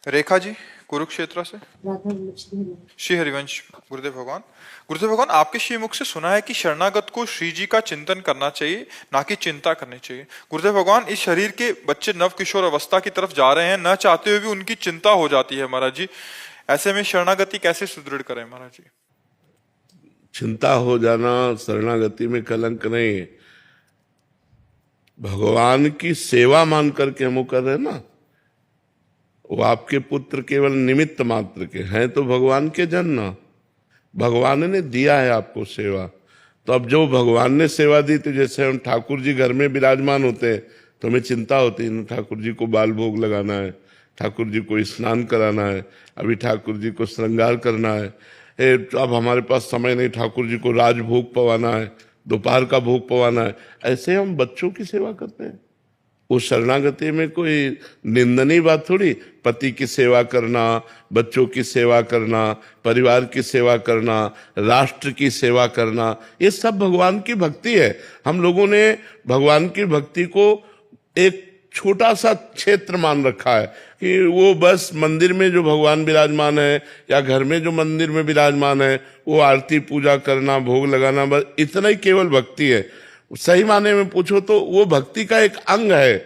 रेखा जी, कुरुक्षेत्र से। श्री हरिवंश। गुरुदेव भगवान, आपके श्री मुख से सुना है कि शरणागत को श्री जी का चिंतन करना चाहिए, ना कि चिंता करनी चाहिए। गुरुदेव भगवान, इस शरीर के बच्चे नव किशोर अवस्था की तरफ जा रहे हैं, न चाहते हुए भी उनकी चिंता हो जाती है महाराज जी। ऐसे में शरणागति कैसे सुदृढ़ करें महाराज जी? चिंता हो जाना शरणागति में कलंक नहीं है। भगवान की सेवा मान करके हम वो कर रहे हैं ना, वो आपके पुत्र केवल निमित्त मात्र के हैं, तो भगवान के जन ना। भगवान ने दिया है आपको सेवा, तो अब जो भगवान ने सेवा दी, तो जैसे हम ठाकुर जी घर में विराजमान होते हैं तो हमें चिंता होती है, ठाकुर जी को बाल भोग लगाना है, ठाकुर जी को स्नान कराना है, अभी ठाकुर जी को श्रृंगार करना है, तो अब हमारे पास समय नहीं, ठाकुर जी को राजभोग पवाना है, दोपहर का भोग पवाना है। ऐसे हम बच्चों की सेवा करते हैं। उस शरणागति में कोई निंदनीय बात थोड़ी। पति की सेवा करना, बच्चों की सेवा करना, परिवार की सेवा करना, राष्ट्र की सेवा करना, ये सब भगवान की भक्ति है। हम लोगों ने भगवान की भक्ति को एक छोटा सा क्षेत्र मान रखा है कि वो बस मंदिर में जो भगवान विराजमान है या घर में जो मंदिर में विराजमान है वो आरती पूजा करना, भोग लगाना, बस इतना ही केवल भक्ति है। सही माने में पूछो तो वो भक्ति का एक अंग है,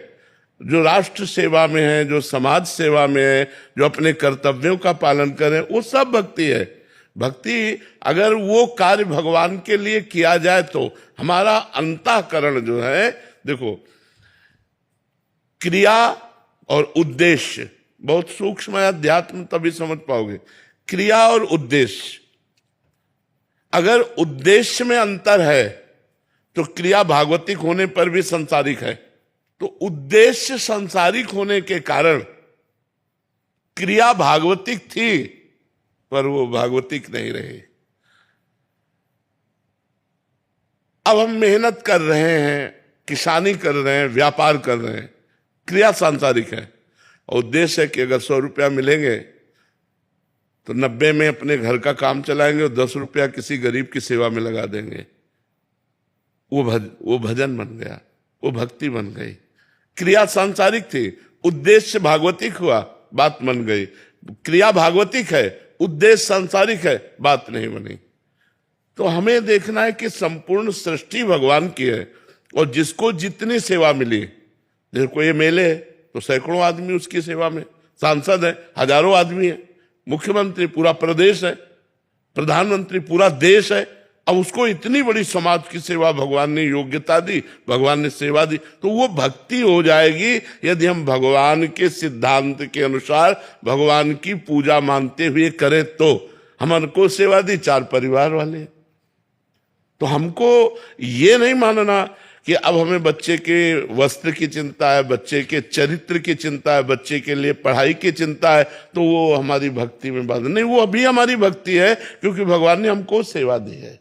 जो राष्ट्र सेवा में है, जो समाज सेवा में है, जो अपने कर्तव्यों का पालन करें, वो सब भक्ति है। भक्ति अगर वो कार्य भगवान के लिए किया जाए तो हमारा अंतःकरण जो है, देखो, क्रिया और उद्देश्य बहुत सूक्ष्म है, अध्यात्म तभी समझ पाओगे। क्रिया और उद्देश्य, अगर उद्देश्य में अंतर है तो क्रिया भागवतिक होने पर भी संसारिक है। तो उद्देश्य संसारिक होने के कारण क्रिया भागवतिक थी पर वो भागवतिक नहीं रही। अब हम मेहनत कर रहे हैं, किसानी कर रहे हैं, व्यापार कर रहे हैं, क्रिया सांसारिक है। और उद्देश्य है कि अगर 100 रुपया मिलेंगे तो 90 में अपने घर का काम चलाएंगे और 10 रुपया किसी गरीब की सेवा में लगा देंगे। वो भजन बन गया, वो भक्ति बन गई। क्रिया सांसारिक थी, उद्देश्य भागवतिक हुआ, बात बन गई। क्रिया भागवतिक है, उद्देश्य सांसारिक है, बात नहीं बनी। तो हमें देखना है कि संपूर्ण सृष्टि भगवान की है और जिसको जितनी सेवा मिली, देखो ये मेले है तो सैकड़ों आदमी उसकी सेवा में, सांसद है हजारों आदमी है, मुख्यमंत्री पूरा प्रदेश है, प्रधानमंत्री पूरा देश है। अब उसको इतनी बड़ी समाज की सेवा भगवान ने योग्यता दी, भगवान ने सेवा दी, तो वो भक्ति हो जाएगी यदि हम भगवान के सिद्धांत के अनुसार भगवान की पूजा मानते हुए करें। तो हमको सेवा दी 4 परिवार वाले, तो हमको ये नहीं मानना कि अब हमें बच्चे के वस्त्र की चिंता है, बच्चे के चरित्र की चिंता है, बच्चे के लिए पढ़ाई की चिंता है, तो वो हमारी भक्ति में बात नहीं। वो अभी हमारी भक्ति है क्योंकि भगवान ने हमको सेवा दी है।